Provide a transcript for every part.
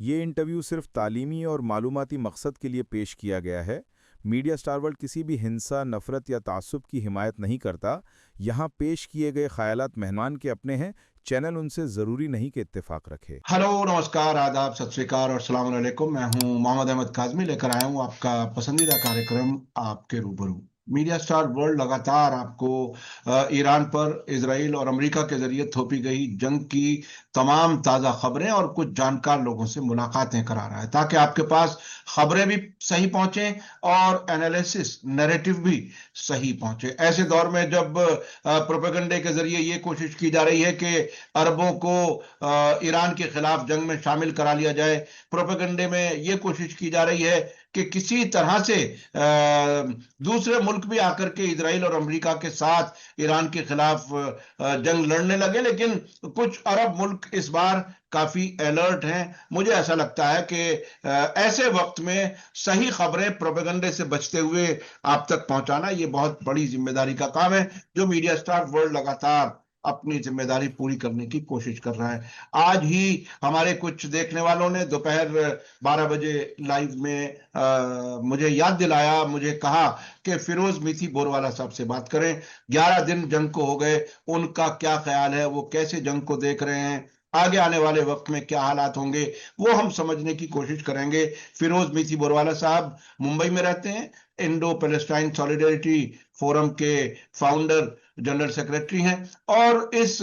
ये इंटरव्यू सिर्फ तालीमी और मालूमाती मकसद के लिए पेश किया गया है। मीडिया स्टार वर्ल्ड किसी भी हिंसा, नफरत या तासुब की हिमायत नहीं करता। यहाँ पेश किए गए ख्यालात मेहमान के अपने हैं। चैनल उनसे ज़रूरी नहीं कि इत्तेफाक रखे। हेलो, नमस्कार, आदाब, सत श्री अकाल और सलाम अलैकुम। मैं हूं मोहम्मद अहमद काज़मी, लेकर आया हूं आपका पसंदीदा कार्यक्रम आपके रूबरू। मीडिया स्टार वर्ल्ड लगातार आपको ईरान पर इसराइल और अमेरिका के जरिए थोपी गई जंग की तमाम ताज़ा खबरें और कुछ जानकार लोगों से मुलाकातें करा रहा है, ताकि आपके पास खबरें भी सही पहुंचे और एनालिसिस नैरेटिव भी सही पहुंचे। ऐसे दौर में जब प्रोपेगेंडे के जरिए ये कोशिश की जा रही है कि अरबों को ईरान के खिलाफ जंग में शामिल करा लिया जाए, प्रोपेगेंडे में यह कोशिश की जा रही है कि किसी तरह से दूसरे मुल्क भी आकर के इजराइल और अमेरिका के साथ ईरान के खिलाफ जंग लड़ने लगे। लेकिन कुछ अरब मुल्क इस बार काफी अलर्ट हैं। मुझे ऐसा लगता है कि ऐसे वक्त में सही खबरें प्रोपेगेंडे से बचते हुए आप तक पहुंचाना ये बहुत बड़ी जिम्मेदारी का काम है, जो मीडिया स्टार वर्ल्ड लगातार अपनी जिम्मेदारी पूरी करने की कोशिश कर रहा है। आज ही हमारे कुछ देखने वालों ने दोपहर 12 बजे लाइव में मुझे याद दिलाया, मुझे कहा कि फिरोज मीठी बोरवाला साहब से बात करें। 11 दिन जंग को हो गए, उनका क्या ख्याल है, वो कैसे जंग को देख रहे हैं, आगे आने वाले वक्त में क्या हालात होंगे, वो हम समझने की कोशिश करेंगे। फिरोज मीठी बोरवाला साहब मुंबई में रहते हैं, इंडो पैलेस्टाइन सॉलिडरिटी फोरम के फाउंडर जनरल सेक्रेटरी हैं, और इस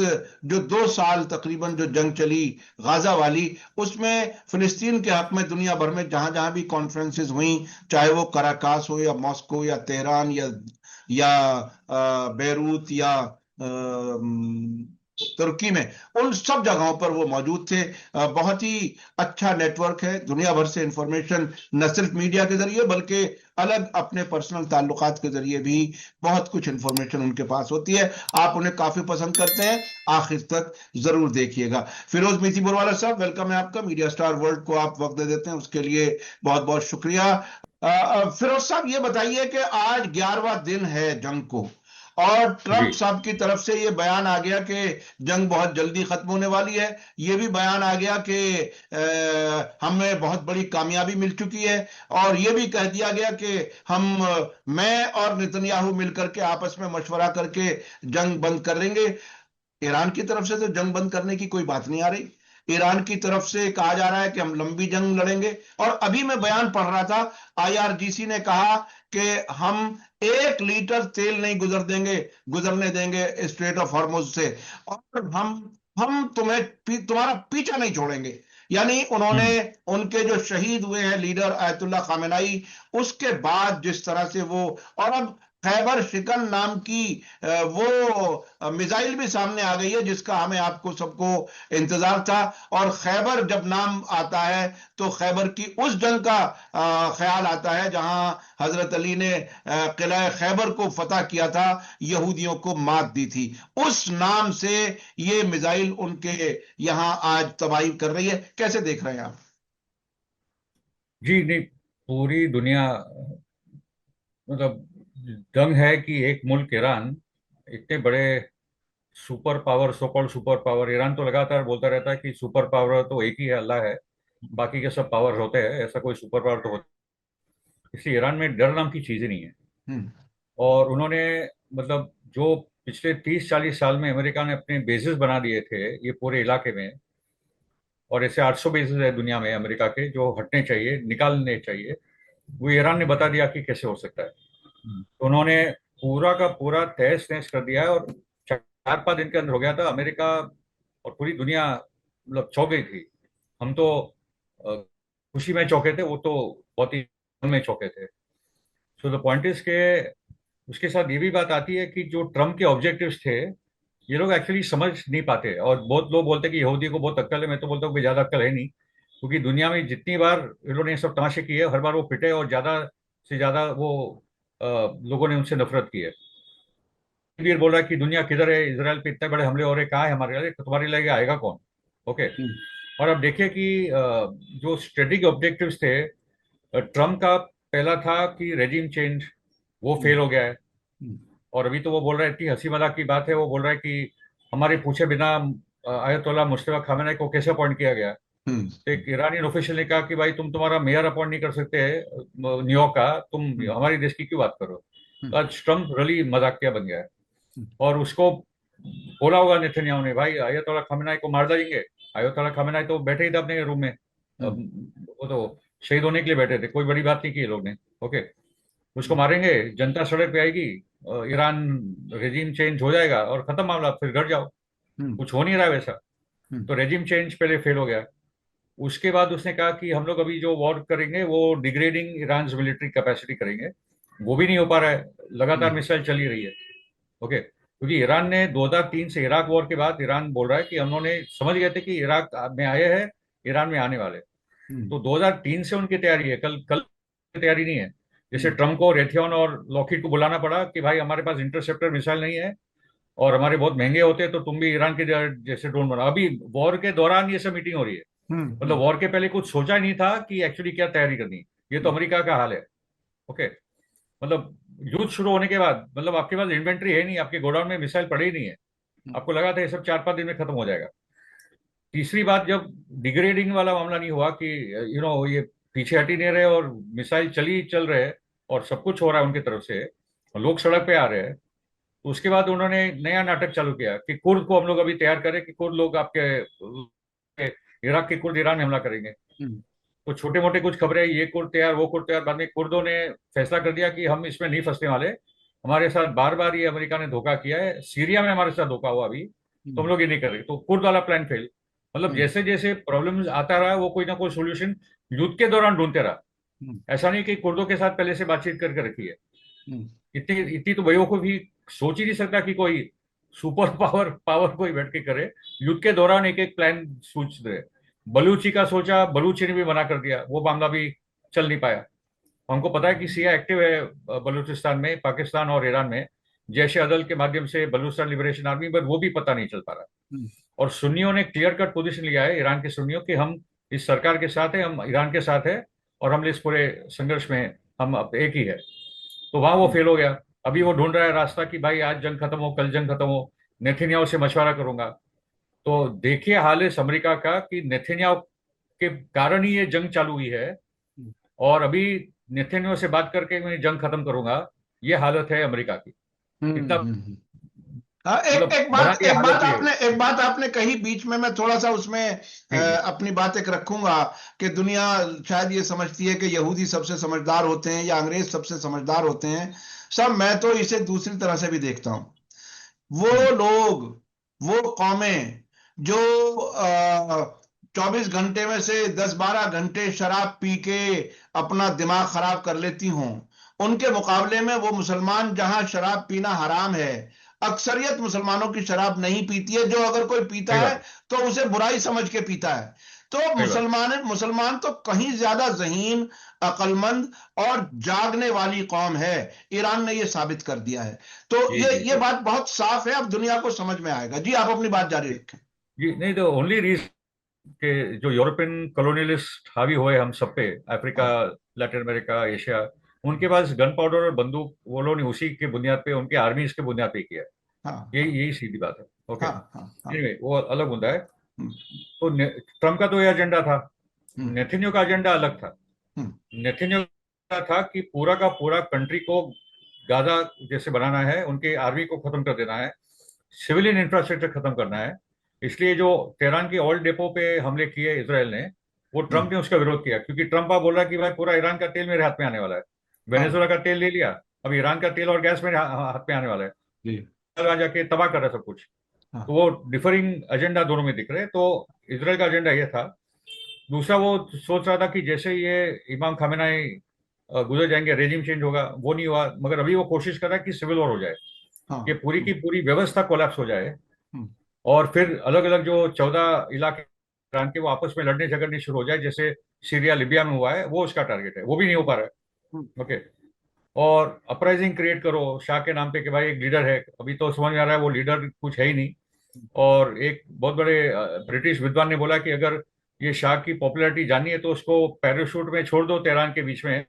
जो 2 साल तकरीबन जो जंग चली गाजा वाली, उसमें फिलिस्तीन के हक में दुनिया भर में जहां जहां भी कॉन्फ्रेंसेस हुई, चाहे वो कराकास हो या मॉस्को या तेहरान या बेरूत या तुर्की में, उन सब जगहों पर वो मौजूद थे। बहुत ही अच्छा नेटवर्क है, दुनिया भर से इंफॉर्मेशन न सिर्फ मीडिया के जरिए बल्कि अलग अपने पर्सनल ताल्लुकात के जरिए भी बहुत कुछ इंफॉर्मेशन उनके पास होती है। आप उन्हें काफी पसंद करते हैं, आखिर तक जरूर देखिएगा। फिरोज मीठी बुरवाला साहब, वेलकम है आपका। मीडिया स्टार वर्ल्ड को आप वक्त दे देते हैं, उसके लिए बहुत बहुत शुक्रिया। फिरोज साहब, ये बताइए कि आज 11वां दिन है जंग को, और जी। ट्रंप साहब की तरफ से ये बयान आ गया कि जंग बहुत जल्दी खत्म होने वाली है। ये भी बयान आ गया कि हमें बहुत बड़ी कामयाबी मिल चुकी है, और ये भी कह दिया गया कि मैं और नेतन्याहू मिलकर के आपस में मशवरा करके जंग बंद कर लेंगे। ईरान की तरफ से तो जंग बंद करने की कोई बात नहीं आ रही। ईरान की तरफ से कहा जा रहा है कि हम लंबी जंग लड़ेंगे, और अभी मैं बयान पढ़ रहा था, आईआरजीसी ने कहा कि हम 1 लीटर तेल नहीं गुजरने देंगे स्ट्रेट ऑफ हॉर्मुज से, और हम तुम्हारा पीछा नहीं छोड़ेंगे। यानी उन्होंने हम्म। उनके जो शहीद हुए हैं लीडर आयतुल्ला खामेनाई, उसके बाद जिस तरह से वो, और अब खैबर शिकन नाम की वो मिसाइल भी सामने आ गई है, जिसका हमें आपको सबको इंतजार था। और खैबर जब नाम आता है तो खैबर की उस जंग का ख्याल आता है जहां हजरत अली ने किला खैबर को फतह किया था, यहूदियों को मात दी थी। उस नाम से ये मिसाइल उनके यहां आज तबाही कर रही है। कैसे देख रहे हैं आप? जी नहीं, पूरी दुनिया, मतलब दंग है कि एक मुल्क ईरान, इतने बड़े super power, so called super power, Iran तो लगातार बोलता रहता है कि सुपर पावर तो एक ही है, अल्लाह है, बाकी के सब पावर होते हैं, ऐसा कोई सुपर पावर तो होता, इसलिए ईरान में डर नाम की चीज ही नहीं है। हम्म। और उन्होंने, मतलब जो पिछले 30-40 साल में अमेरिका ने अपने बेसिस बना दिए थे ये पूरे इलाके में, और ऐसे 800 बेसिस है दुनिया में अमेरिका के जो हटने चाहिए, निकालने चाहिए, वो ईरान ने बता दिया कि कैसे हो सकता है। तो उन्होंने पूरा का पूरा तहस नहस कर दिया है, और 4-5 दिन के अंदर हो गया था। अमेरिका और पूरी दुनिया मतलब चौंक गई थी। हम तो खुशी में चौंके थे, वो तो बहुत ही में चौंके थे। सो द पॉइंट इज के उसके साथ ये भी बात आती है कि जो ट्रम्प के ऑब्जेक्टिव्स थे, ये लोग एक्चुअली समझ नहीं पाते। और बहुत लोग बोलते हैं कि यहूदी को बहुत अक्ल है, मैं तो बोलता हूँ कि ज्यादा अक्ल है नहीं, क्योंकि दुनिया में जितनी बार इन्होंने ये सब तमाशे किए, हर बार वो पिटे, और ज्यादा से ज्यादा वो लोगों ने उनसे नफरत की है। भी बोल रहा है कि दुनिया किधर है, इसराइल पे इतने बड़े हमले हो रहे, कहाँ है हमारे लिए, तुम्हारे लिए आएगा कौन? ओके। हम्म। और अब देखिए कि जो स्ट्रेटेजिक ऑब्जेक्टिव्स थे, ट्रम्प का पहला था कि रेजिम चेंज, वो फेल हम्म। हो गया है। हम्म। और अभी तो वो बोल रहा है, इतनी हंसी मजाक की बात है, वो बोल रहा है कि हमारे पूछे बिना आयतुल्ला मुश्तबा खामेनेई को कैसे अपॉइंट किया गया। तो एक ईरानी ऑफिशियल ने कहा कि भाई तुम्हारा मेयर अपॉइंट नहीं कर सकते न्यूयॉर्क का, तुम हमारी देश की क्यों बात करो। तो आज ट्रम्प रली मजाकिया बन गया है। और उसको बोला होगा नेतन्याहू ने, भाई अयतोल्ला खमेनाई को मार देंगे। अयतोल्ला खमेनाई तो बैठे ही थे अपने रूम में, वो तो शहीद होने के लिए बैठे थे, कोई बड़ी बात नहीं की ये लोग ने। ओके, उसको मारेंगे, जनता सड़क पे आएगी, ईरान रेजिम चेंज हो जाएगा और खत्म मामला, फिर घर जाओ। कुछ हो नहीं रहा है वैसा। तो रेजिम चेंज पहले फेल हो गया। उसके बाद उसने कहा कि हम लोग अभी जो वॉर करेंगे वो डिग्रेडिंग ईरान मिलिट्री कैपेसिटी करेंगे। वो भी नहीं हो पा रहा है, लगातार मिसाइल चल ही रही है। ओके, क्योंकि ईरान ने 2003 से इराक वॉर के बाद ईरान बोल रहा है कि हम लोगों ने समझ गए थे कि इराक में आए हैं, ईरान में आने वाले। तो 2003 से उनकी तैयारी है, कल कल तैयारी नहीं है। जैसे ट्रम्प को रेथियन और लॉकहीड को बुलाना पड़ा कि भाई हमारे पास इंटरसेप्टर मिसाइल नहीं है और हमारे बहुत महंगे होते हैं, तो तुम भी ईरान के जैसे ड्रोन बनाओ। अभी वॉर के दौरान ये सब मीटिंग हो रही है। मतलब वॉर के पहले कुछ सोचा ही नहीं था कि एक्चुअली क्या तैयारी करनी है। ये तो अमेरिका का हाल है। ओके, मतलब युद्ध शुरू होने के बाद मतलब आपके पास इन्वेंट्री है नहीं, आपके गोडाउन में मिसाइल पड़े ही नहीं है। आपको लगा था ये सब 4-5 दिन में खत्म हो जाएगा। तीसरी बात, जब डिग्रेडिंग वाला मामला नहीं हुआ कि ये पीछे हट ही नहीं रहे और मिसाइल चल रहे हैं और सब कुछ हो रहा है उनकी तरफ से, और लोग सड़क पे आ रहे हैं, तो उसके बाद उन्होंने नया नाटक चालू किया कि कुर्द को हम लोग अभी तैयार करें कि कुर्द लोग आपके इराक के कुर्द ईरान में हमला करेंगे। तो छोटे मोटे कुछ खबरें, ये कुर्द तैयार वो कुर्द तैयार, बाद में कुर्दों ने फैसला कर दिया कि हम इसमें नहीं फंसने वाले। हमारे साथ बार बार ये अमेरिका ने धोखा किया है, सीरिया में हमारे साथ धोखा हुआ अभी, तो हम लोग ये नहीं कर रहे। तो कुर्द वाला प्लान फेल। मतलब जैसे जैसे प्रॉब्लम्स आता रहा वो कोई ना कोई सोल्यूशन युद्ध के दौरान ढूंढते रहा। ऐसा नहीं कि कुर्दों के साथ पहले से बातचीत करके रखी है। इतनी इतनी तो बेवकूफी सोच ही नहीं सकता कि कोई सुपर पावर कोई बैठ के करे। युद्ध के दौरान एक एक प्लान सोच रहे। बलूची का सोचा, बलूची ने भी मना कर दिया, वो मामला भी चल नहीं पाया। हमको पता है कि सिया एक्टिव है बलूचिस्तान में, पाकिस्तान और ईरान में, जैश अदल के माध्यम से बलूचिस्तान लिबरेशन आर्मी, पर वो भी पता नहीं चल पा रहा। और सुन्नियों ने क्लियर कट पोजीशन लिया है, ईरान के सुन्नियों, कि हम इस सरकार के साथ है, हम ईरान के साथ है और हम इस पूरे संघर्ष में हम अब एक ही है। तो वहां वो फेल हो गया। अभी वो ढूंढ रहा है रास्ता कि भाई आज जंग खत्म हो, कल जंग खत्म हो, नेतन्याहू से मशवरा करूंगा। तो देखिए हाल इस अमेरिका का कि नेतन्याहू के कारण ही ये जंग चालू हुई है, और अभी नेतन्याहू से बात करके मैं जंग खत्म करूंगा, ये हालत है अमेरिका की। इतना हाँ, मतलब बना दिया हालत ये। एक बात आपने कही बीच में, मैं थोड़ा सा उसमें अपनी बात एक रखूंगा कि दुनिया शायद ये समझती है कि यहूदी सबसे समझदार होते हैं या अंग्रेज सबसे समझदार होते हैं। सब, मैं तो इसे दूसरी तरह से भी देखता हूं। वो लोग, वो कौमें जो 24 घंटे में से 10-12 घंटे शराब पी के अपना दिमाग खराब कर लेती हों, उनके मुकाबले में वो मुसलमान जहां शराब पीना हराम है, अक्सरियत मुसलमानों की शराब नहीं पीती है। जो अगर कोई पीता है तो उसे बुराई समझ के पीता है। तो मुसलमान तो कहीं ज्यादा ज़हीन, अक्लमंद और जागने वाली कौम है। ईरान ने यह साबित कर दिया है। तो ये बात बहुत साफ है, अब दुनिया को समझ में आएगा। जी, आप अपनी बात जारी रखें। जी नहीं, तो ओनली रीजन के जो यूरोपियन कॉलोनियलिस्ट हावी हुए हम सब पे, अफ्रीका, लैटिन अमेरिका, एशिया, उनके पास गन पाउडर और बंदूक वो लोगों ने उसी के बुनियाद पे, उनके आर्मी के बुनियाद पे किया है। यही सीधी बात है। ओके, anyway, वो अलग मुद्दा है। तो ट्रम्प का तो ये एजेंडा था, नेतन्याहू का एजेंडा अलग था। नेतन्याहू का था कि पूरा का पूरा कंट्री को गाजा जैसे बनाना है, उनके आर्मी को खत्म कर देना है, सिविलियन इंफ्रास्ट्रक्चर खत्म करना है। इसलिए जो तेहरान की ऑयल डेपो पे हमले किए इसराइल ने, वो ट्रम्प ने उसका विरोध किया, क्योंकि ट्रम्प आप बोल रहा है कि भाई पूरा ईरान का तेल मेरे हाथ में आने वाला है। वेनेजुएला का तेल ले लिया, अब ईरान का तेल और गैस मेरे हाथ में आने वाला है, जाके तबाह कर रहा है सब कुछ। तो वो डिफरिंग एजेंडा दोनों में दिख रहे। तो इसराइल का एजेंडा ये था। दूसरा, वो सोच रहा था कि जैसे ये इमाम खामेनाई गुजर जाएंगे, रेजिम चेंज होगा, वो नहीं हुआ। मगर अभी वो कोशिश कर रहा है कि सिविल वॉर हो जाए, कि पूरी की पूरी व्यवस्था कोलैप्स हो जाए, और फिर अलग अलग जो 14 इलाके ईरान के, वो आपस में लड़ने झगड़ने शुरू हो जाए, जैसे सीरिया लिबिया में हुआ है। वो उसका टारगेट है, वो भी नहीं हो पा रहा है। ओके, और अपराइजिंग क्रिएट करो शाह के नाम पे कि भाई एक लीडर है। अभी तो समझ में आ रहा है वो लीडर कुछ है ही नहीं। और एक बहुत बड़े ब्रिटिश विद्वान ने बोला कि अगर ये शाह की पॉपुलैरिटी जाननी है तो उसको पैराशूट में छोड़ दो तेहरान के बीच में,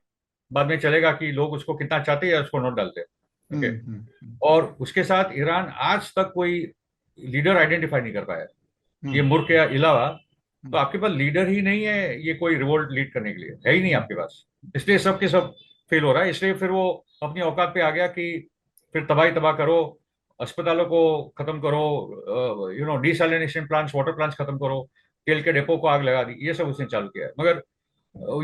बाद में चलेगा कि लोग उसको कितना चाहते हैं उसको नोट डालते हैं। ओके, और उसके साथ ईरान आज तक कोई लीडर आइडेंटिफाई नहीं कर पाया। ये मुल्क के अलावा तो आपके पास लीडर ही नहीं है ये कोई रिवोल्ट लीड करने के लिए, है ही नहीं आपके पास। इसलिए सब के सब फेल हो रहा है। इसलिए फिर वो अपनी औकात पे आ गया कि फिर तबाही तबाह करो, अस्पतालों को खत्म करो, डिसैलिनेशन प्लांट्स, वाटर प्लांट्स खत्म करो, तेल के डिपो को आग लगा दी, ये सब उसने चालू किया है। मगर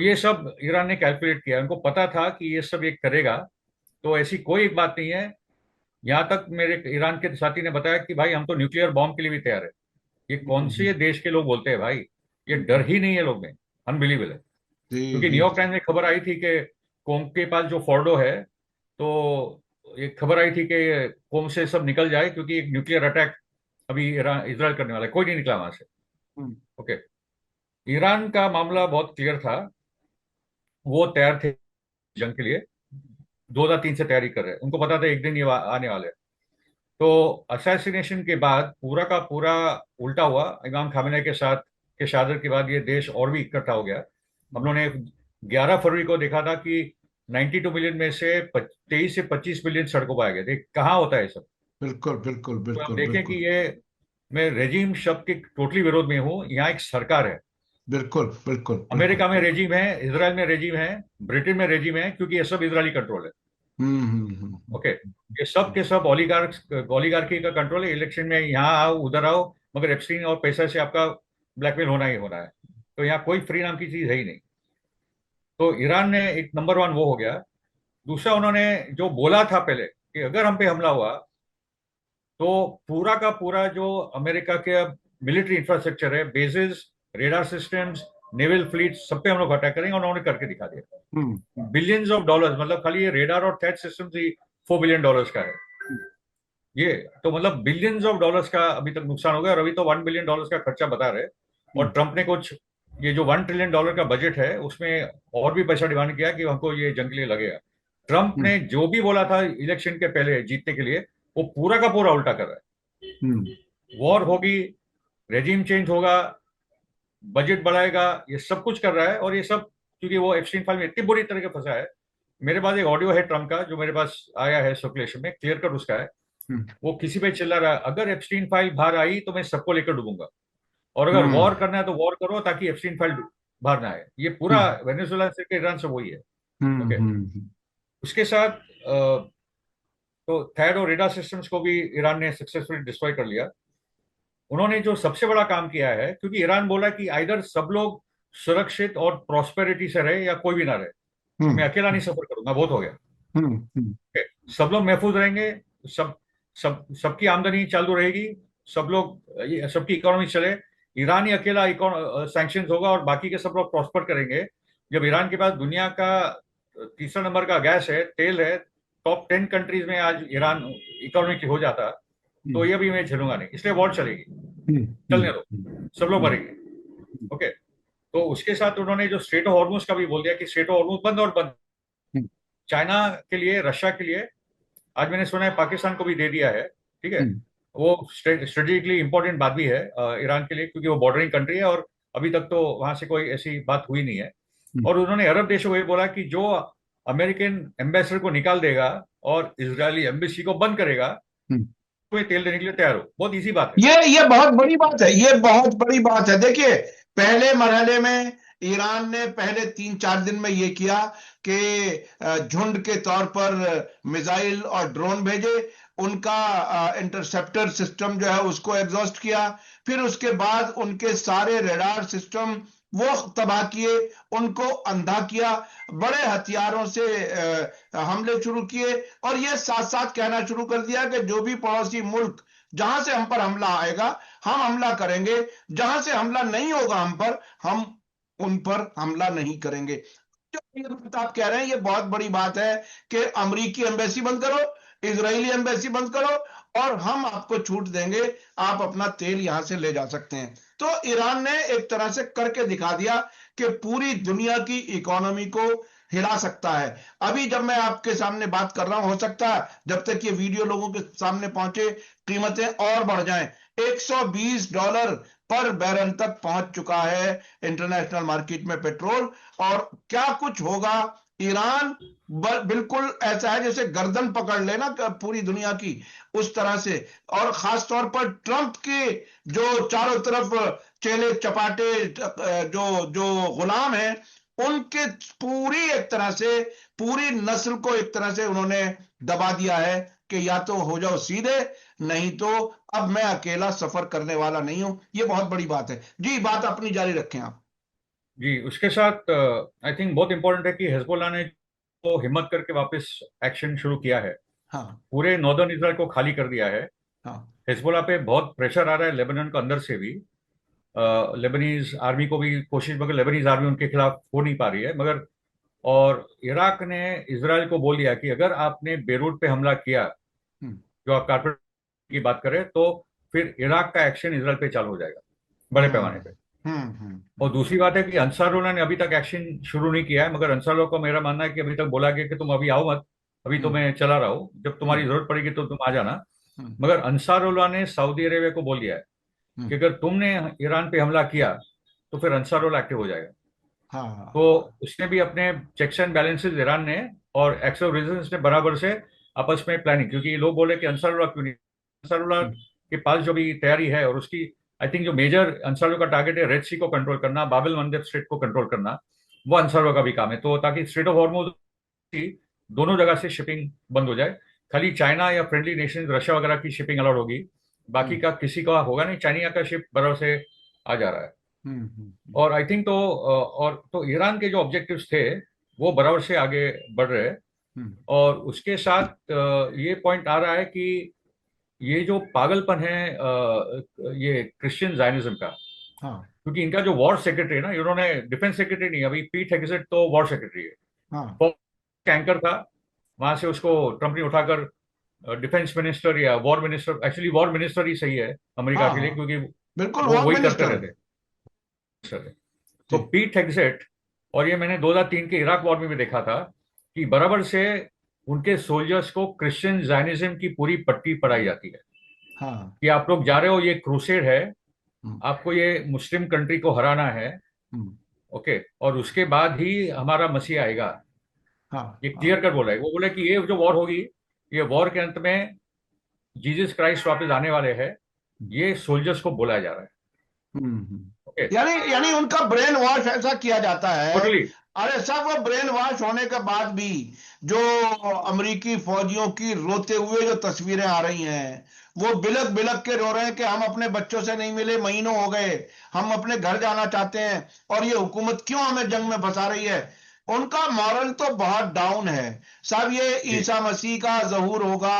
ये सब ईरान ने कैलकुलेट किया, उनको पता था कि ये सब ये करेगा। तो ऐसी कोई एक बात नहीं है। यहाँ तक मेरे ईरान के साथी ने बताया कि भाई हम तो न्यूक्लियर बॉम्ब के लिए भी तैयार है। ये कौन से देश के लोग बोलते हैं भाई? ये डर ही नहीं है लोग में। अनबिलीवेबल है। जी क्योंकि जी न्यूयॉर्क जी। टाइम्स में खबर आई थी कि कोम के पास जो फोर्डो है, तो एक खबर आई थी कि कोम से सब निकल जाए क्योंकि एक न्यूक्लियर अटैक अभी इसराइल करने वाला है। कोई नहीं निकला वहां से। हम्म, ओके। ईरान का मामला बहुत क्लियर था। वो तैयार थे जंग के लिए, 2003 से तैयारी कर रहे हैं। उनको पता था एक दिन ये आने वाले हैं। तो असैसिनेशन के बाद पूरा का पूरा उल्टा हुआ। इमाम खामेनी के साथ के शहादत के बाद ये देश और भी इकट्ठा हो गया। हम लोगों ने 11 फरवरी को देखा था कि 92 मिलियन में से 23 से 25 मिलियन सड़कों पर आ गए थे। कहाँ होता है ये सब? बिल्कुल बिल्कुल तो आप बिल्कुल देखें कि बिल्कुल ये, मैं रेजिम शब्द के टोटली विरोध में हूँ। यहाँ एक सरकार है। बिल्कुल बिल्कुल बिल्कुल। अमेरिका में रेजिम है, इसराइल में रेजिम है, ब्रिटेन में रेजिम है, क्योंकि ये सब इजरायली कंट्रोल है। ओके। ये सब के सब ओलिगार्की का कंट्रोल है। इलेक्शन में यहाँ आओ उधर आओ, मगर एप्स्टीन और पैसा से आपका ब्लैकमेल होना ही होना है। तो यहाँ कोई फ्री नाम की चीज है ही नहीं। तो ईरान ने एक नंबर वन वो हो गया। दूसरा, उन्होंने जो बोला था पहले कि अगर हम पे हमला हुआ तो पूरा का पूरा जो अमेरिका के मिलिट्री इंफ्रास्ट्रक्चर है, basis, radar systems, naval fleet, सब पे हम लोग अटैक करेंगे। और उन्होंने करके दिखा दिया। बिलियंस ऑफ डॉलर्स, मतलब खाली ये रेडार और थेट सिस्टम्स ही $4 बिलियन का है। ये तो मतलब बिलियंस ऑफ डॉलर्स का अभी तक नुकसान हो गया। और अभी तो $1 बिलियन का खर्चा बता रहे। और ट्रंप ने कुछ, ये जो $1 ट्रिलियन का बजट है उसमें और भी पैसा डिमांड किया कि हमको ये जंग के लिए लगेगा। ट्रंप ने जो भी बोला था इलेक्शन के पहले जीतने के लिए, वो पूरा का पूरा उल्टा कर रहा है। वॉर होगी, रेजिम चेंज होगा, बजट बढ़ाएगा, ये सब कुछ कर रहा है। और ये सब क्योंकि वो एप्स्टीन फाइल में इतनी बुरी तरह के फंसा है। मेरे पास एक ऑडियो है ट्रंप का जो मेरे पास आया है सर्कुलेशन में, क्लियर कट उसका है। वो किसी पे चिल्ला रहा है, अगर एप्स्टीन फाइल बाहर आई तो मैं सबको लेकर डूबूंगा, और अगर वॉर करना है तो वॉर करो ताकि एप्स्टीन फाइल बाहर ना आए। ये पूरा वेनेजुएला से ईरान से वही है। ओके। उसके साथ तो थैड और रेडार सिस्टम्स को भी ईरान ने सक्सेसफुली डिस्ट्रॉय कर लिया। उन्होंने जो सबसे बड़ा काम किया है, क्योंकि ईरान बोला कि आइदर सब लोग सुरक्षित और प्रॉस्पेरिटी से रहे या कोई भी ना रहे। मैं अकेला नहीं सफर करूंगा, बहुत हो गया। Okay? सब लोग महफूज रहेंगे, सब सब सबकी आमदनी चालू रहेगी, सब लोग सबकी इकोनॉमी चले। ईरान ही अकेला सैंक्शन होगा और बाकी के सब लोग प्रॉस्पर करेंगे। जब ईरान के पास दुनिया का तीसरा नंबर का गैस है, तेल है, टॉप 10 कंट्रीज में आज ईरान इकोनॉमिक हो जाता, तो ये भी मैं झेलूंगा नहीं। इसलिए वॉर चलेगी, चलने दो, सब लोग मरेंगे। ओके। तो उसके साथ उन्होंने जो स्ट्रेट ऑफ हॉर्मुज का भी बोल दिया कि स्ट्रेट ऑफ हॉर्मुज बंद और बंद। चाइना के लिए, रशिया के लिए, आज मैंने सुना है पाकिस्तान को भी दे दिया है। ठीक है। वो स्ट्रेटेजिकली इंपॉर्टेंट बात भी है ईरान के लिए, क्योंकि वो बॉर्डरिंग कंट्री है और अभी तक तो वहां से कोई ऐसी बात हुई नहीं है। और उन्होंने अरब देशों को ये बोला कि जो अमेरिकन एम्बेसडर को निकाल देगा और इजरायली एम्बेसी को बंद करेगा, तो तेल देने के लिए तैयार हो। बहुत इजी बात है। ये बहुत बड़ी बात है, ये बहुत बड़ी बात है। देखिए, पहले मरहले में ईरान ने पहले 3-4 दिन में ये किया कि झुंड के तौर पर मिसाइल और ड्रोन भेजे, उनका इंटरसेप्टर सिस्टम जो है उसको एग्जॉस्ट किया, फिर उसके बाद उनके सारे रेडार सिस्टम वो तबाह किए, उनको अंधा किया, बड़े हथियारों से हमले शुरू किए, और ये साथ साथ कहना शुरू कर दिया कि जो भी पड़ोसी मुल्क जहां से हम पर हमला आएगा हम हमला करेंगे, जहां से हमला नहीं होगा हम पर, हम उन पर हमला नहीं करेंगे। जो ये बात आप कह रहे हैं ये बहुत बड़ी बात है कि अमेरिकी एम्बेसी बंद करो, इजरायली एम्बेसी बंद करो, और हम आपको छूट देंगे, आप अपना तेल यहां से ले जा सकते हैं। तो ईरान ने एक तरह से करके दिखा दिया कि पूरी दुनिया की इकोनॉमी को हिला सकता है। अभी जब मैं आपके सामने बात कर रहा हूं, हो सकता है जब तक ये वीडियो लोगों के सामने पहुंचे कीमतें और बढ़ जाएं। $120 पर बैरल तक पहुंच चुका है इंटरनेशनल मार्केट में पेट्रोल। और क्या कुछ होगा, ईरान बिल्कुल ऐसा है जैसे गर्दन पकड़ लेना पूरी दुनिया की, उस तरह से। और खास तौर पर ट्रंप के जो चारों तरफ चेले चपाटे जो जो गुलाम हैं, उनके पूरी एक तरह से पूरी नस्ल को एक तरह से उन्होंने दबा दिया है कि या तो हो जाओ सीधे, नहीं तो अब मैं अकेला सफर करने वाला नहीं हूं। ये बहुत बड़ी बात है जी। बात अपनी जारी रखें आप। जी, उसके साथ आई थिंक बहुत इंपॉर्टेंट है कि हिजबुल्लाह ने तो हिम्मत करके वापस एक्शन शुरू किया है, हाँ पूरे नॉर्दर्न इसराइल को खाली कर दिया है। हाँ हिजबुल्लाह पे बहुत प्रेशर आ रहा है लेबनान को अंदर से भी। लेबनीज आर्मी को भी कोशिश, मगर लेबनीज आर्मी उनके खिलाफ हो नहीं पा रही है। मगर और इराक ने इसराइल को बोल दिया कि अगर आपने बेरूट पे हमला किया, हम्म जो आप कारपेट की बात करें, तो फिर इराक का एक्शन इसराइल पे चालू हो जाएगा बड़े पैमाने पे। और दूसरी बात है कि अंसारुल्लाह ने अभी तक एक्शन शुरू नहीं किया है, मगर अंसारुल्लाह को मेरा मानना है कि अभी तक बोला गया कि तुम अभी आओ मत, अभी तो मैं चला रहा हूँ, जब तुम्हारी जरूरत पड़ेगी तो तुम आ जाना। मगर अंसारुल्लाह ने सऊदी अरेबिया को बोल दिया है कि अगर तुमने ईरान पे हमला किया तो फिर अंसारुल्लाह एक्टिव हो जाएगा। हाँ तो उसने भी अपने चेक्स एंड बैलेंसेस, ईरान ने और एक्स ऑफ रेजिस्टेंस ने बराबर से आपस में प्लानिंग, क्योंकि ये लोग बोले कि अंसारुल्लाह क्यों नहीं, अंसारुल्लाह के पास जो भी तैयारी है, और उसकी आई थिंक जो मेजर अंसारुल्लाह का टारगेट है रेड सी को कंट्रोल करना, बाबेल मंदेब स्ट्रेट को कंट्रोल करना, वो अंसारुल्लाह का भी काम है। तो ताकि स्ट्रेट ऑफ हॉर्मुज की दोनों जगह से शिपिंग बंद हो जाए, खाली चाइना या फ्रेंडली नेशन रशिया वगैरह की शिपिंग अलाउड होगी, बाकी का किसी का होगा नहीं। चाइना का शिप बराबर से आ जा रहा है। और आई थिंक तो और तो ईरान के जो ऑब्जेक्टिव्स थे वो बराबर से आगे बढ़ रहे हैं। और उसके साथ ये पॉइंट आ रहा है कि ये जो पागलपन है ये क्रिश्चियन जायनिज्म का, हाँ क्योंकि इनका जो वॉर सेक्रेटरी है ना, इन्होंने डिफेंस सेक्रेटरी नहीं, अभी पीट हेगसेट तो वॉर सेक्रेटरी है, हाँ एंकर था, वहां से उसको ट्रंप ने उठाकर डिफेंस मिनिस्टर या war minister, actually war minister ही सही है अमेरिका हाँ के लिए, हाँ क्योंकि बिल्कुल वो वॉर वही करते मिनिस्टर। रहते। तो जी पीट हेगसेट, और ये मैंने 2003 के इराक वॉर में भी देखा था कि बराबर से उनके सोल्जर्स को क्रिश्चियन जायनिज्म की पूरी पट्टी पढ़ाई जाती है हाँ कि आप लोग जा रहे हो, ये क्रूसेड है, हम्म, आपको ये मुस्लिम कंट्री को हराना है, हम्म, ओके, और उसके बाद ही हमारा मसीह आएगा। हाँ ये हाँ क्लियर कर बोला है। वो बोले कि ये जो वॉर होगी, ये वॉर के अंत में जीसस क्राइस्ट वापस आने वाले हैं, ये सोल्जर्स को बोला जा रहा है। ओके, यानी यानी उनका ब्रेन वॉश ऐसा किया जाता है। टोटली। अरे सब वो ब्रेन वॉश होने के बाद भी जो अमेरिकी फौजियों की रोते हुए जो तस्वीरें आ रही हैं, वो बिलक बिलक के रो रहे हैं कि हम अपने बच्चों से नहीं मिले, महीनों हो गए, हम अपने घर जाना चाहते हैं और ये हुकूमत क्यों हमें जंग में फंसा रही है। उनका मॉरल तो बहुत डाउन है साहब। ये जी, ईसा मसीह का ज़हूर होगा,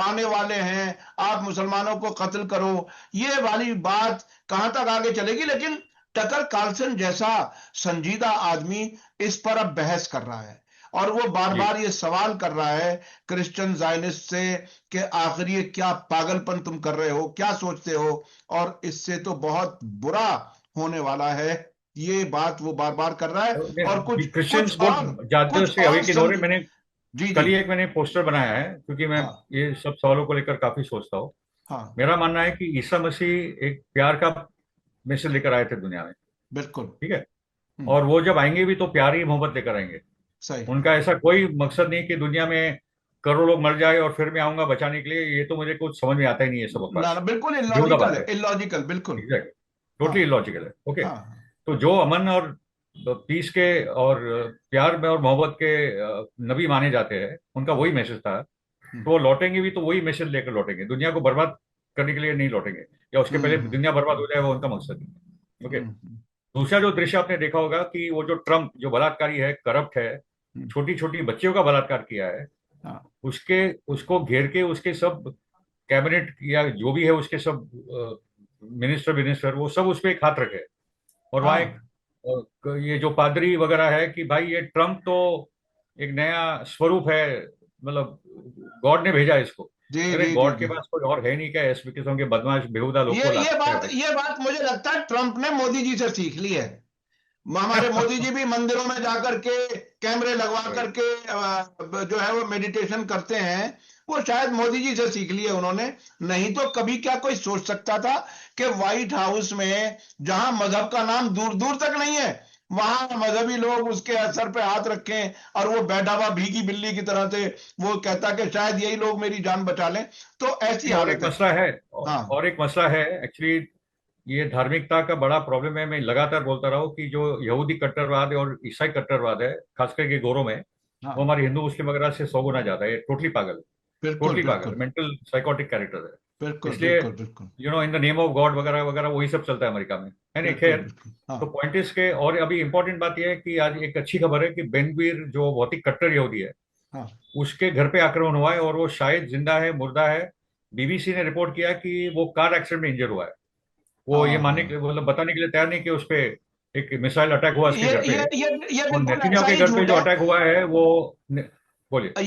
आने वाले हैं, आप मुसलमानों को कत्ल करो, ये वाली बात कहां तक आगे चलेगी। लेकिन टकर कार्लसन जैसा संजीदा आदमी इस पर अब बहस कर रहा है और वो बार जी। बार ये सवाल कर रहा है क्रिश्चियन जायनिस्ट से कि आखिर ये क्या पागलपन तुम कर रहे हो, क्या सोचते हो, और इससे तो बहुत बुरा होने वाला है। ये बात वो बार बार कर रहा है। और क्रिश्चियंस बहुत ज्यादा कुछ से और अवेकन हो रहे। समझ। मैंने जी जी कल ही एक मैंने पोस्टर बनाया है, क्योंकि मैं हाँ ये सब सवालों को लेकर काफी सोचता हूँ। हाँ मेरा मानना है कि ईसा मसीह एक प्यार का मैसेज लेकर आए थे दुनिया में, बिल्कुल। ठीक है, हम्म, और वो जब आएंगे भी तो प्यार ही मोहब्बत लेकर आएंगे। सही। उनका ऐसा कोई मकसद नहीं कि दुनिया में करोड़ों लोग मर जाए और फिर मैं आऊंगा बचाने के लिए। ये तो मुझे कुछ समझ में आता ही नहीं है, सब ना बकवास, ना बिल्कुल बेहुदा इलॉजिकल बात है, है। इलॉजिकल बिल्कुल। एग्जैक्टली, हाँ टोटली इलॉजिकल है। ओके, हाँ तो जो अमन और पीस के और प्यार में और मोहब्बत के नबी माने जाते हैं, उनका वही मैसेज था। हम्म, तो वो लौटेंगे भी तो वही मैसेज लेकर लौटेंगे, दुनिया को बर्बाद करने के लिए नहीं लौटेंगे, या उसके हम्म, पहले हम्म, दुनिया बर्बाद हो जाए, वो उनका मकसद नहीं है। ओके, हम्म, दूसरा जो दृश्य आपने देखा होगा कि वो जो ट्रम्प जो बलात्कारी है, करप्ट है, हम्म, छोटी छोटी बच्चियों का बलात्कार किया है, हाँ उसके उसको घेर के उसके सब कैबिनेट या जो भी है उसके सब मिनिस्टर मिनिस्टर वो सब उस पर एक हाथ रखे। और वहाँ एक हाँ ये जो पादरी वगैरह है कि भाई ये ट्रम्प तो एक नया स्वरूप है, मतलब गॉड ने भेजा इसको। जी अरे जी जी गॉड के जी। पास कोई और है नहीं क्या, इस किस्म के बदमाश बेहुदा लोग को लाते हैं भाई। ये बात मुझे लगता है ट्रंप ने मोदी जी से सीख ली है। हमारे मोदी जी भी मंदिरों में जाकर के कैमरे लगवा राइट। करके जो है वो मेडिटेशन करते हैं। वो शायद मोदी जी से सीख लिए उन्होंने। नहीं तो कभी क्या कोई सोच सकता था कि व्हाइट हाउस में जहां मजहब का नाम दूर दूर तक नहीं है, वहां मजहबी लोग उसके सर पे हाथ रखें और वो बैठा हुआ भीगी बिल्ली की तरह से वो कहता कि शायद यही लोग मेरी जान बचा लें। तो ऐसी नहीं, और एक हालत है। मसला है, हाँ और एक मसला है एक्चुअली। ये धार्मिकता का बड़ा प्रॉब्लम है। मैं लगातार बोलता रहा हूँ कि जो यहूदी कट्टरवाद है और ईसाई कट्टरवाद है, खास करके गोरों में, वो हाँ, हमारे हिंदू मुस्लिम वगैरह से 100 गुना ज्यादा है। टोटली पागल, बिल्कुल टोटली पागल, बिल्कुल मेंटल साइकोटिक कैरेक्टर है। बिल्कुल इसलिए बिल्कुल बिल्कुल in the name of God वगैरह वगैरह वही सब चलता है अमेरिका में, है नहीं? बिल्कुल खैर, बिल्कुल। हाँ तो पॉइंट इसके, और अभी इंपॉर्टेंट बात यह है कि आज एक अच्छी खबर है कि बेनगवीर जो बहुत ही कट्टर यहूदी है, हाँ उसके घर पे आक्रमण हुआ है और वो शायद जिंदा है मुर्दा है। बीबीसी ने रिपोर्ट किया कि वो कार एक्सीडेंट में इंजर हुआ है। वो ये हाँ मानने हाँ। के मतलब बताने के लिए तैयार नहीं कि उस पे एक मिसाइल अटैक हुआ उसके ये घर पे। ये ये ये और बिल्कुल नेतन्याहू ऐसा के ही घर पे झूठ जो है। अटैक हुआ है वो बोलिए।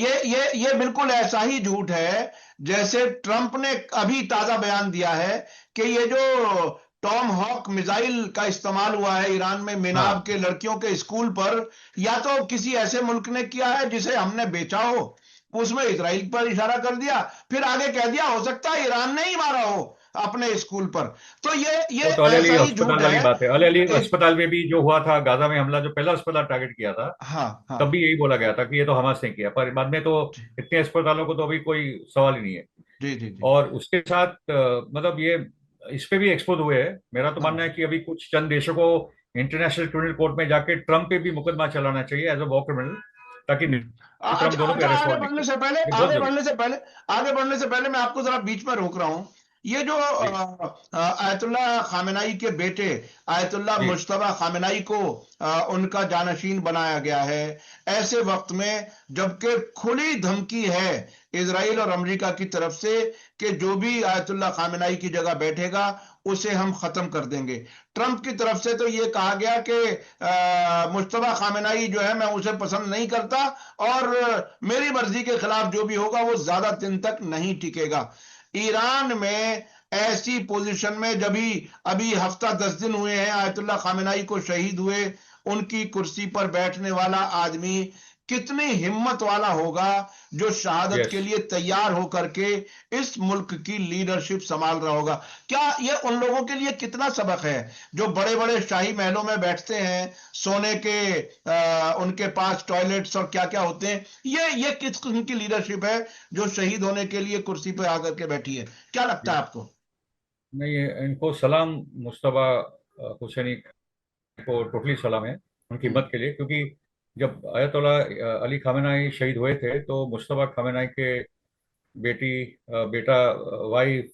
ये बिल्कुल ऐसा ही झूठ है जैसे ट्रंप ने अभी ताजा बयान दिया है कि ये जो टॉम हॉक मिसाइल का इस्तेमाल हुआ है ईरान में मिनाब हाँ, के लड़कियों के स्कूल पर, या तो किसी ऐसे मुल्क ने किया है जिसे हमने बेचा हो, उसमें इजराइल पर इशारा कर दिया, फिर आगे कह दिया हो सकता है ईरान ने ही मारा हो अपने स्कूल पर। तो ये वो तो अल अली ऐसा ही अस्पताल झूठ वाली है। बात है। अल अली एक अस्पताल में भी जो हुआ था गाजा में हमला, जो पहला अस्पताल टारगेट किया था, हाँ हाँ तब भी यही बोला गया था कि ये तो हमास ने किया, पर बाद में तो इतने अस्पतालों को तो अभी कोई सवाल ही नहीं है। जी जी जी। और उसके साथ मतलब ये इस पे भी एक्सपोज हुए हैं। मेरा तो मानना है हाँ कि अभी कुछ चंद देशों को इंटरनेशनल क्रिमिनल कोर्ट में जाके ट्रम्प पे भी मुकदमा चलाना चाहिए एज अ वॉर क्रिमिनल, ताकि ट्रम्प अच्छा दोनों पे अच्छा, अरेस्ट वारंट निकले। ये बहुत आगे जरूरी बढ़ने से पहले आगे बढ़ने से पहले मैं आपको जरा बीच में रोक रहा हूं। ये जो जी आयतुल्लाह खामेनाई के बेटे आयतुल्लाह जी। मुश्तबा खामेनाई को उनका जानशीन बनाया गया है ऐसे वक्त में, जबकि खुली धमकी है इजराइल और अमेरिका की तरफ से कि जो भी आयतुल्लाह खामेनाई की जगह बैठेगा उसे हम खत्म कर देंगे। ट्रंप की तरफ से तो ये कहा गया कि मुश्तबा खामेनाई जो है मैं उसे पसंद नहीं करता और मेरी मर्जी के खिलाफ जो भी होगा वो ज्यादा दिन तक नहीं टिकेगा। ईरान में ऐसी पोजीशन में, जब भी अभी हफ्ता 10 दिन हुए हैं आयतुल्लाह खामेनाई को शहीद हुए, उनकी कुर्सी पर बैठने वाला आदमी कितनी हिम्मत वाला होगा जो शहादत यस। के लिए तैयार होकर के इस मुल्क की लीडरशिप संभाल रहा होगा। क्या ये उन लोगों के लिए कितना सबक है जो बड़े बड़े शाही महलों में बैठते हैं, सोने के उनके पास टॉयलेट्स और क्या क्या होते हैं। ये किस किस्म की लीडरशिप है जो शहीद होने के लिए कुर्सी पर आकर के बैठी है? क्या लगता है आपको? नहीं, इनको सलाम, मुश्तबा हुसैनी को टोटली सलाम है उनकी हम्म हिम्मत के लिए, क्योंकि जब आयतोल्ला अली खामेनाई शहीद हुए थे तो मुश्तबा खामेनाई के बेटी, बेटा, वाइफ,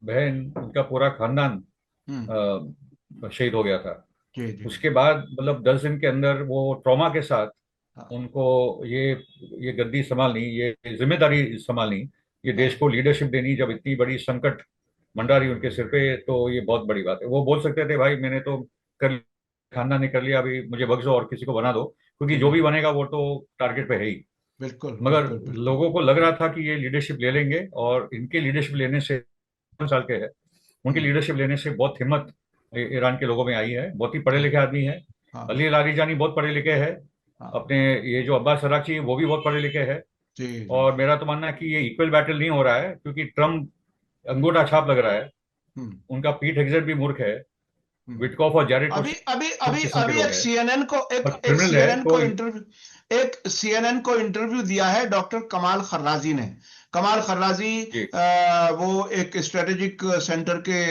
बहन, उनका पूरा खानदान हम्म। शहीद हो गया था। जी जी जी। उसके बाद मतलब 10 दिन के अंदर वो ट्रॉमा के साथ हाँ उनको ये गद्दी संभालनी, ये जिम्मेदारी संभालनी, ये देश हाँ को लीडरशिप देनी, जब इतनी बड़ी संकट मंडा रही उनके सिर पे, तो ये बहुत बड़ी बात है। वो बोल सकते थे भाई मैंने तो कर लिया, खानदान ने कर लिया, अभी मुझे बख्श दो और किसी को बना दो, क्योंकि जी जो जी। भी बनेगा वो तो टारगेट पे है ही। बिल्कुल मगर बिल्कुल बिल्कुल। लोगों को लग रहा था कि ये लीडरशिप ले लेंगे, और इनके लीडरशिप लेने से 5 साल के है, उनकी हम्म। लीडरशिप लेने से बहुत हिम्मत ईरान के लोगों में आई है। बहुत ही पढ़े हाँ लिखे आदमी है। हाँ अली लारीजानी बहुत पढ़े लिखे हैं। हाँ। अपने ये जो अब्बास अरागची वो भी बहुत पढ़े लिखे हैं। जी जी और जी। मेरा तो मानना है कि ये इक्वल बैटल नहीं हो रहा है, क्योंकि ट्रम्प अंगूठा छाप लग रहा है, हम्म उनका पीट हेगेसेट भी मूर्ख है, हम्म। विटकॉफ और जैरेड अभी अभी कुशनर उस अभी किस्म के अभी लोग एक हैं, सीएनएन को पर क्रिमिनल है तो। एक सीएनएन को इंटरव्यू दिया है डॉक्टर कमाल खर्राजी ने। कमाल खर्राजी जी वो एक स्ट्रेटेजिक सेंटर के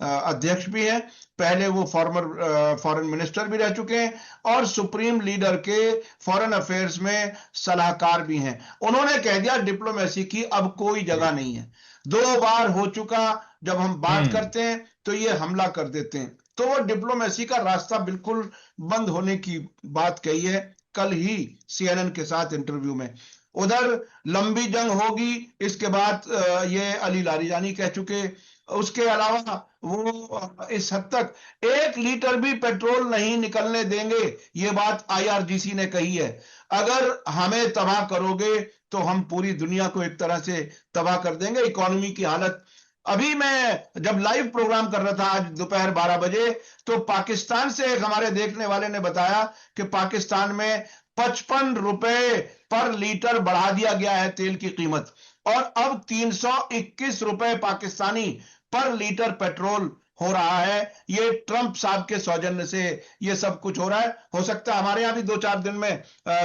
अध्यक्ष भी हैं, पहले वो फॉरेन मिनिस्टर भी रह चुके हैं और सुप्रीम लीडर के फॉरेन अफेयर्स में सलाहकार भी हैं। उन्होंने कह दिया डिप्लोमेसी की अब कोई जी। जगह नहीं है। 2 बार हो चुका, जब हम बात हम्म। करते हैं तो ये हमला कर देते हैं, तो वो डिप्लोमेसी का रास्ता बिल्कुल बंद होने की बात कही है कल ही सीएनएन के साथ इंटरव्यू में। उधर लंबी जंग होगी इसके बाद ये अली लारीजानी कह चुके। उसके अलावा वो इस हद तक 1 लीटर भी पेट्रोल नहीं निकलने देंगे, ये बात आईआरजीसी ने कही है। अगर हमें तबाह करोगे तो हम पूरी दुनिया को एक तरह से तबाह कर देंगे। इकोनॉमी की हालत, अभी मैं जब लाइव प्रोग्राम कर रहा था आज दोपहर 12 बजे, तो पाकिस्तान से एक हमारे देखने वाले ने बताया कि पाकिस्तान में 55 रुपए पर लीटर बढ़ा दिया गया है तेल की कीमत, और अब 321 रुपए पाकिस्तानी पर लीटर पेट्रोल हो रहा है। ये ट्रंप साहब के सौजन्य से ये सब कुछ हो रहा है। हो सकता है हमारे यहां भी 2-4 दिन में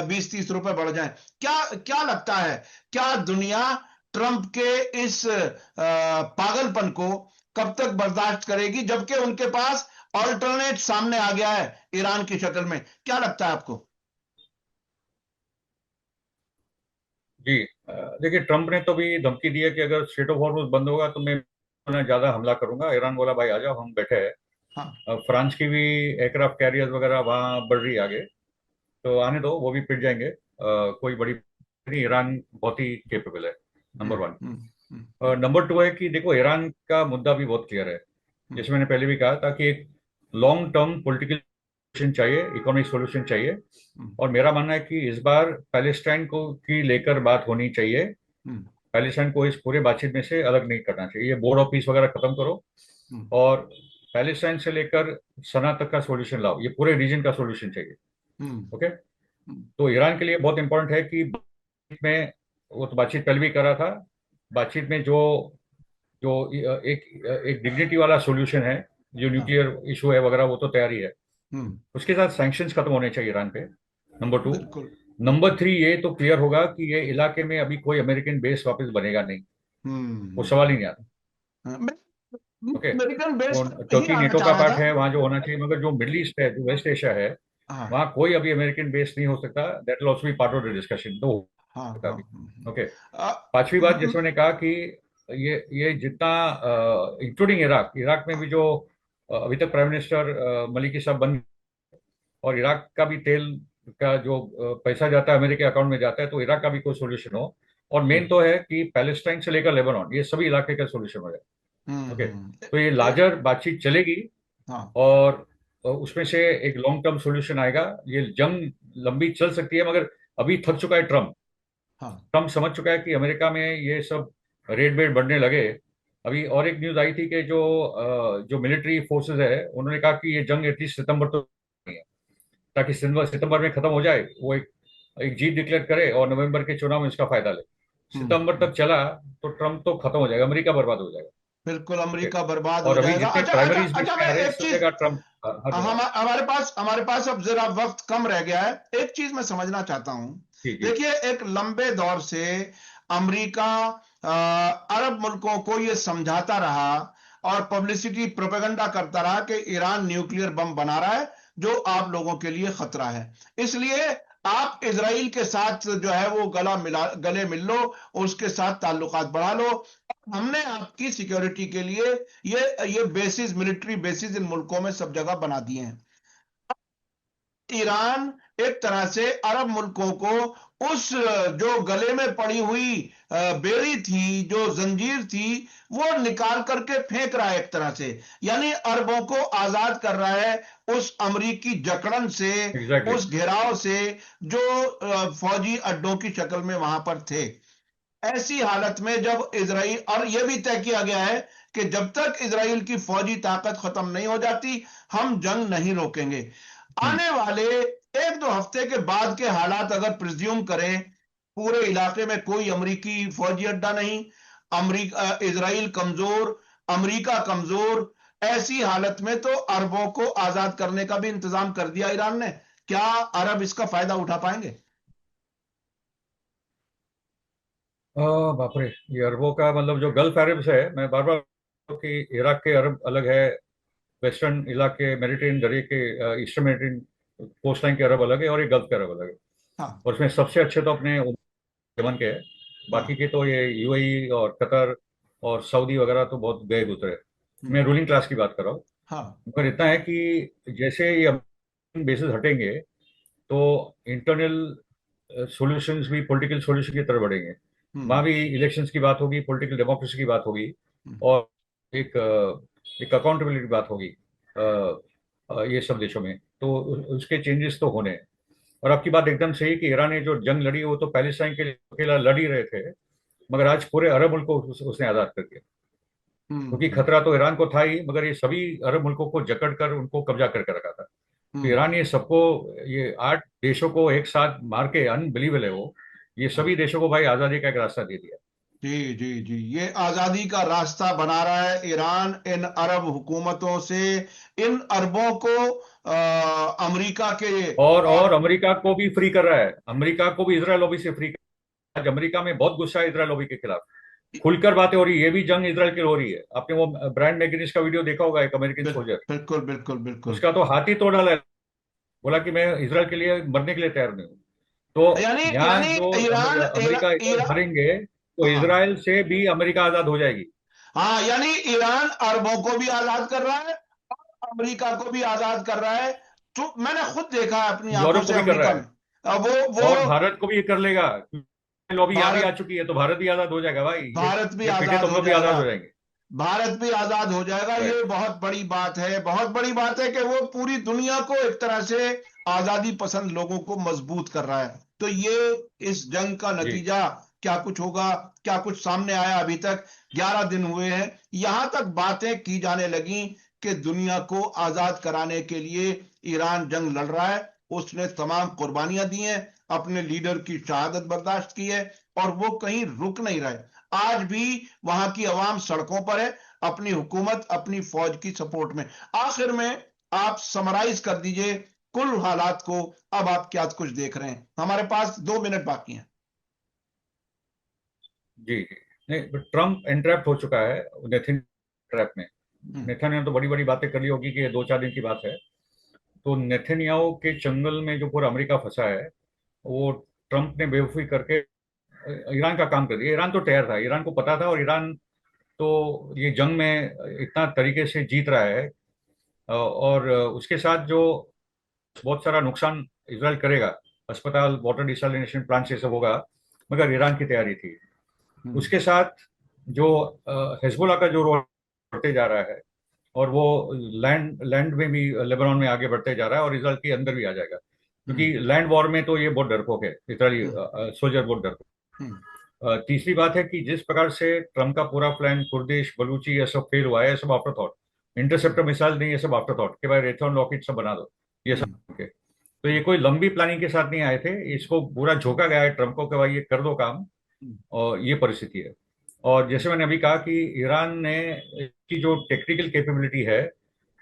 20-30 रुपए बढ़ जाए। क्या क्या लगता है, क्या दुनिया ट्रंप के इस पागलपन को कब तक बर्दाश्त करेगी, जबकि उनके पास ऑल्टरनेट सामने आ गया है ईरान की शक्ल में? क्या लगता है आपको? जी, देखिए, ट्रंप ने तो भी धमकी दी है कि अगर स्ट्रेट ऑफ हॉर्मुज बंद होगा तो मैं ज्यादा हमला करूंगा। ईरान बोला भाई आ जाओ, हम बैठे हैं। हाँ। फ्रांस की भी एयरक्राफ्ट कैरियर्स वगैरह वहां बढ़ रही है आगे, तो आने दो, वो भी पिट जाएंगे। कोई बड़ी नहीं, ईरान बहुत ही केपेबल है, नंबर वन। नंबर टू है कि देखो, ईरान का मुद्दा भी बहुत क्लियर है। जैसे मैंने पहले भी कहा था कि एक लॉन्ग टर्म पॉलिटिकल सोल्यूशन चाहिए, इकोनॉमिक सोल्यूशन चाहिए। और मेरा मानना है कि इस बार पैलेस्टाइन को की लेकर बात होनी चाहिए। पैलेस्टाइन को इस पूरे बातचीत में से अलग नहीं करना चाहिए। ये बोर्ड ऑफ पीस वगैरह खत्म करो और पैलेस्टाइन से लेकर सना तक का सॉल्यूशन लाओ। ये पूरे रीजन का सॉल्यूशन चाहिए। ओके, तो ईरान के लिए बहुत इंपॉर्टेंट है कि में, वो तो बातचीत पहले भी कर रहा था, बातचीत में जो जो एक एक डिग्निटी वाला सॉल्यूशन है, जो न्यूक्लियर इशू है वगैरह, वो तो तैयारी है। उसके साथ सैंक्शंस खत्म होने चाहिए ईरान पे, नंबर टू। बिल्कुल। नंबर थ्री, ये तो क्लियर होगा कि ये इलाके में अभी कोई अमेरिकन बेस वापस बनेगा नहीं, वो सवाल ही नहीं आता। मैं ओके, अमेरिकन बेस ही क्योंकि आना नेटो चाह का रहा पार्ट था। है वहां जो होना चाहिए, मगर जो मिडिल ईस्ट है, जो वेस्ट एशिया है, हाँ वहां कोई अभी अमेरिकन बेस नहीं हो सकता। That will also be part of the discussion, तो हो हाँ सकता है हाँ। अभी। ओके, आ, पांचवी बात, म- जैसे मैंने कहा कि ये जितना, इंक्लूडिंग इराक, इराक में भी जो अभी तक प्राइम मिनिस्टर मलिकी साहब बन, और इराक का भी तेल का जो पैसा जाता है अमेरिका अकाउंट में जाता है, तो इराक का भी कोई सोल्यूशन हो। और मेन तो है कि पैलेस्टाइन से लेकर लेबनान, ये सभी इलाके का सोल्यूशन हो जाए। ओके, तो ये ए, लार्जर बातचीत चलेगी हाँ और उसमें से एक लॉन्ग टर्म सॉल्यूशन आएगा। ये जंग लंबी चल सकती है, मगर अभी थक चुका है ट्रम्प। हाँ। ट्रम्प समझ चुका है कि अमेरिका में ये सब रेड वेड बढ़ने लगे। अभी और एक न्यूज आई थी कि जो मिलिट्री फोर्सेस है, उन्होंने कहा कि ये जंग एटलीस्ट सितंबर तो नहीं है, ताकि सितंबर में खत्म हो जाए, वो एक एक जीत डिक्लेयर करे और नवंबर के चुनाव में इसका फायदा ले। सितंबर हम्म। तक चला तो ट्रम्प तो खत्म हो जाएगा, अमेरिका बर्बाद हो जाएगा। बिल्कुल, ओके, अमेरिका बर्बाद हो और अभी जाएगा। जितने अच्छा अच्छा प्राइमरीज भी अच्छा, इसमें मैं आ रहे हैं, एक सब चीज, जगह ट्रम्प हार रहा है। हमारे पास अब जरा वक्त कम रह गया है। एक चीज मैं समझना चाहता हूं। जी जी। देखिए, एक लंबे दौर से अमेरिका अरब मुल्कों को यह समझाता रहा और पब्लिसिटी प्रोपेगेंडा करता रहा कि ईरान न्यूक्लियर बम बना रहा है, जो आप लोगों के लिए खतरा है। इसलिए आप इजराइल के साथ जो है वो गले मिल लो, उसके साथ ताल्लुकात बढ़ा लो। हमने आपकी सिक्योरिटी के लिए ये बेसिस, मिलिट्री बेसिस इन मुल्कों में सब जगह बना दिए हैं। ईरान एक तरह से अरब मुल्कों को उस जो गले में पड़ी हुई बेड़ी थी, जो जंजीर थी, वो निकाल करके फेंक रहा है एक तरह से। यानी अरबों को आजाद कर रहा है उस अमरीकी जकड़न से, एग्जैक्टली। उस घेराव से, जो फौजी अड्डों की शक्ल में वहां पर थे। ऐसी हालत में जब इसराइल, और यह भी तय किया गया है कि जब तक इसराइल की फौजी ताकत खत्म नहीं हो जाती, हम जंग नहीं रोकेंगे। हम्म। आने वाले एक दो हफ्ते के बाद के हालात अगर प्रिज्यूम करें, पूरे इलाके में कोई अमरीकी फौजी अड्डा नहीं, अमरीका, इसराइल कमजोर, अमरीका कमजोर, ऐसी हालत में तो अरबों को आजाद करने का भी इंतजाम कर दिया ईरान ने। क्या अरब इसका फायदा उठा पाएंगे? बाप रे, ये अरबों का मतलब, जो गल्फ अरब्स है, मैं बार बार कि इराक के अरब अलग है, वेस्टर्न इलाके मेडिटेरियन दरिया के, ईस्टर्न मेडिटेरियन कोस्ट लाइन के अरब अलग है, और ये गल्फ के अरब अलग है। हाँ और उसमें सबसे अच्छे तो अपने यमन के हैं। बाकी हाँ। के तो ये यूएई और कतर और सऊदी वगैरह तो बहुत गए गुजरे। मैं हम्म। रूलिंग क्लास की बात कर रहा हूँ। हाँ। मगर इतना है कि जैसे ये बेसिस हटेंगे, तो इंटरनल सॉल्यूशंस भी पॉलिटिकल सॉल्यूशन की तरफ बढ़ेंगे। हम्म। वहाँ भी इलेक्शंस की बात होगी, पॉलिटिकल डेमोक्रेसी की बात होगी, हम्म। और एक अकाउंटेबिलिटी की बात होगी। ये सब देशों में तो उसके चेंजेस तो होने हैं। और आपकी बात एकदम सही कि ईरान ने जो जंग लड़ी, वो तो पैलेस्टाइन के लिए अकेला लड़ ही रहे थे, मगर आज पूरे अरब मुल्क को उसने आजाद कर दिया। क्योंकि हम्म। खतरा तो ईरान को था ही, मगर ये सभी अरब मुल्कों को जकड़ कर उनको कब्जा करके रखा था। तो हम्म। ईरान ये सबको, ये 8 देशों को एक साथ मार के, अनबिलीवेबल है वो, ये हाँ। सभी देशों को भाई आजादी का एक रास्ता दे दिया। जी जी जी, ये आजादी का रास्ता बना रहा है ईरान इन अरब हुकूमतों से, इन अरबों को अमेरिका के और अमेरिका को भी फ्री कर रहा है, अमेरिका को भी इजराइल लॉबी से फ्री कर रहा है। आज अमेरिका में बहुत गुस्सा है इजराइल लॉबी के खिलाफ। खुलकर बातें हो रही है, ये भी जंग इसराइल की हो रही है। आपने वो ब्रायन मैकगिनिस का वीडियो देखा होगा, एक अमेरिकन सोल्जर, बिल्कुल बिल्कुल बिल्कुल। उसका तो हाथ ही तोड़ डाला है। बोला कि मैं इसराइल के लिए मरने के लिए तैयार नहीं हूँ। तो यानी यहाँ यानी जो ईरान अमेरिका इसराइल ईरान भरेंगे तो हाँ इसराइल से भी अमेरिका आजाद हो जाएगी। हाँ, यानी ईरान अरबों को भी आजाद कर रहा है, अमेरिका को भी आजाद कर रहा है। तो मैंने खुद देखा है अपनी आंखों यूरोप को से भी कर रहा अमेरिका में। है, अब और वो भारत को भी ये कर लेगा। लॉबी यहाँ भी आ भारत चुकी है, तो भारत भी आजाद हो जाएगा भाई। भारत भी ये पीटे आजाद तो हम हो लोग भी आजाद जाएगा। हो जाएंगे। भारत भी आजाद हो जाएगा। राइट। ये बहुत बड़ी बात है, बहुत बड़ी बात है कि वो पूरी दुनिया को एक तरह से आजादी पसंद लोगों को मजबूत कर रहा है। तो ये इस जंग का जी नतीजा क्या कुछ होगा, क्या कुछ सामने आया। अभी तक 11 दिन हुए हैं, यहां तक बातें की जाने लगी कि दुनिया को आजाद कराने के लिए ईरान जंग लड़ रहा है, उसने तमाम कुर्बानियां दी हैं, अपने लीडर की शहादत बर्दाश्त की है, और वो कहीं रुक नहीं रहे। आज भी वहां की आवाम सड़कों पर है, अपनी हुकूमत अपनी फौज की सपोर्ट में। आखिर में आप समराइज कर दीजिए कुल हालात को। अब आप क्या कुछ देख रहे हैं? हमारे पास 2 मिनट बाकी हैं। जी जी। नहीं, ट्रम्प एंट्रैप्ट हो चुका है नेथन ट्रैप में। हम्म, नेथन ने तो बड़ी बड़ी बातें कर ली होगी कि ये 2-4 दिन की बात है। तो नेथन्याहू के चंगल में जो पूरा अमेरिका फंसा है, वो ट्रम्प ने बेवकूफी करके ईरान का काम कर दिया। ईरान तो तैयार था, ईरान को पता था, और ईरान तो ये जंग में इतना तरीके से जीत रहा है। और उसके साथ जो बहुत सारा नुकसान इसराइल करेगा, अस्पताल, वाटर डिसैलिनेशन प्लांट, ये सब होगा, मगर ईरान की तैयारी थी। हम्म, उसके साथ जो हिजबुल्लाह का जो रोल बढ़ते जा रहा है, और वो लैंड लैंड में भी लेबनान में आगे बढ़ते जा रहा है, और इसराइल के अंदर भी आ जाएगा, क्योंकि हम्म, लैंड वॉर में तो ये बहुत डरपोक है, इसराइली हम्म, सोल्जर बहुत डरपोक। हम्म, तीसरी बात है कि जिस प्रकार से ट्रम्प का पूरा प्लान कुर्दिश बलूची ये सब फेल हुआ है, ये सब आफ्टर थॉट। इंटरसेप्टर मिसाइल नहीं, ये सब आफ्टर थॉट कि भाई रेथॉन रॉकेट सब बना दो, ये सब। हम्म, okay। तो ये कोई लंबी प्लानिंग के साथ नहीं आए थे, इसको पूरा झोंका गया है ट्रम्प को कि भाई ये कर दो काम, और ये परिस्थिति है। और जैसे मैंने अभी कहा कि ईरान ने की जो टेक्निकल कैपेबिलिटी है,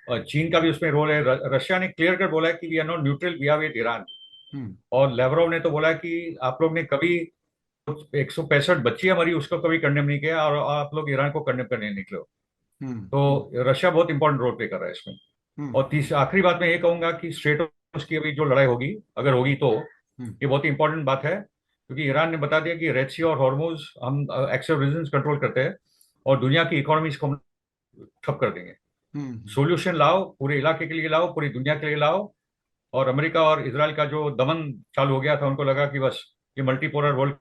और चीन का भी उसमें रोल है। रशिया ने क्लियर कर बोला है कि we are not neutral, we are with Iran. Hmm, और लेवरोव ने तो बोला कि आप लोग ने कभी 165 बच्चियां मरी उसको कभी कंडेम नहीं किया, और आप लोग ईरान को कंडेम करने निकले हो। हम्म, तो रशिया बहुत इंपॉर्टेंट रोल प्ले कर रहा है इसमें। हम्म, और तीसरी आखिरी बात मैं ये कहूंगा कि स्ट्रेट ऑफ की अभी जो लड़ाई होगी, अगर होगी तो हम्म, ये बहुत ही इंपॉर्टेंट बात है, क्योंकि ईरान ने बता दिया कि रेड सी और हॉर्मुज हम एक्सेस रीजन कंट्रोल करते हैं, और दुनिया की इकोनॉमीज को हम ठप कर देंगे। हम्म, सोल्यूशन लाओ, पूरे इलाके के लिए लाओ, पूरी दुनिया के लिए लाओ। और अमेरिका और इसराइल का जो दमन चालू हो गया था, उनको लगा कि बस ये मल्टीपोलर वर्ल्ड,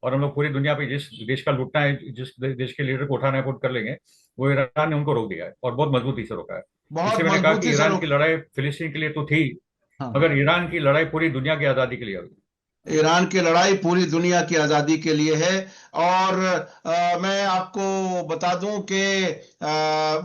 और हम लोग पूरी दुनिया पे जिस देश का लूटना है, जिस देश के लीडर को उठाना है, वोट कर लेंगे। वो ईरान ने उनको रोक दिया है, और बहुत मजबूती से रोका है। बहुत इसलिए मैंने कहा कि मजबूती से ईरान की रोक। लड़ाई फिलिस्तीन के लिए तो थी, हाँ, मगर ईरान की लड़ाई पूरी दुनिया की आजादी के लिए हुई। ईरान की लड़ाई पूरी दुनिया की आजादी के लिए है। और मैं आपको बता दूं कि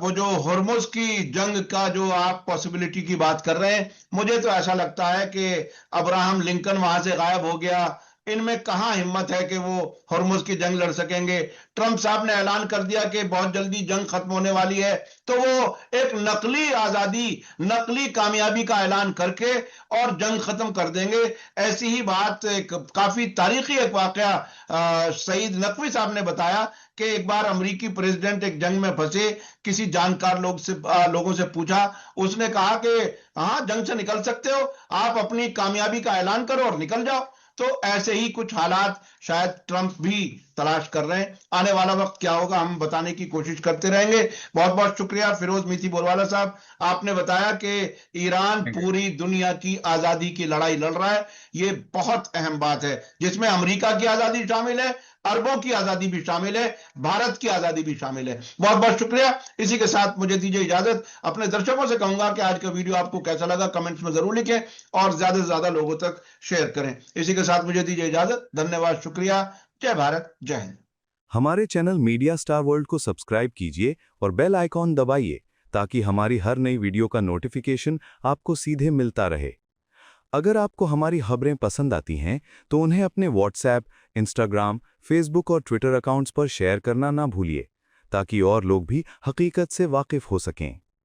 वो जो हॉर्मुज की जंग का जो आप पॉसिबिलिटी की बात कर रहे हैं, मुझे तो ऐसा लगता है कि अब्राहम लिंकन वहां से गायब हो गया। इनमें कहाँ हिम्मत है कि वो हॉर्मुज की जंग लड़ सकेंगे। ट्रंप साहब ने ऐलान कर दिया कि बहुत जल्दी जंग खत्म होने वाली है, तो वो एक नकली आजादी, नकली कामयाबी का ऐलान करके और जंग खत्म कर देंगे। ऐसी ही बात एक काफी तारीखी एक वाकया सईद नकवी साहब ने बताया कि एक बार अमेरिकी प्रेसिडेंट एक जंग में फंसे, किसी जानकार लोगों से पूछा, उसने कहा कि हाँ, जंग से निकल सकते हो, आप अपनी कामयाबी का ऐलान करो और निकल जाओ। तो ऐसे ही कुछ हालात शायद ट्रंप भी तलाश कर रहे हैं। आने वाला वक्त क्या होगा हम बताने की कोशिश करते रहेंगे। बहुत बहुत शुक्रिया फिरोज मीठी बोलवाला साहब, आपने बताया कि ईरान थैंक यू। पूरी दुनिया की आजादी की लड़ाई लड़ रहा है। ये बहुत अहम बात है, जिसमें अमेरिका की आजादी शामिल है, अरबों की आजादी भी शामिल है, भारत की आजादी भी शामिल है। बहुत बहुत शुक्रिया। इसी के साथ मुझे दीजिए इजाजत। अपने दर्शकों से कहूंगा कि आज का वीडियो आपको कैसा लगा कमेंट्स में जरूर लिखें, और ज्यादा से ज्यादा लोगों तक शेयर करें। इसी के साथ मुझे दीजिए इजाजत। धन्यवाद, शुक्रिया। जय भारत, जय हिंद। हमारे चैनल मीडिया स्टार वर्ल्ड को सब्सक्राइब कीजिए और बेल आइकॉन दबाइए ताकि हमारी हर नई वीडियो का नोटिफिकेशन आपको सीधे मिलता रहे। अगर आपको हमारी खबरें पसंद आती हैं तो उन्हें अपने व्हाट्सएप, इंस्टाग्राम, फेसबुक और ट्विटर अकाउंट्स पर शेयर करना ना भूलिए ताकि और लोग भी हकीकत से वाकिफ हो सकें।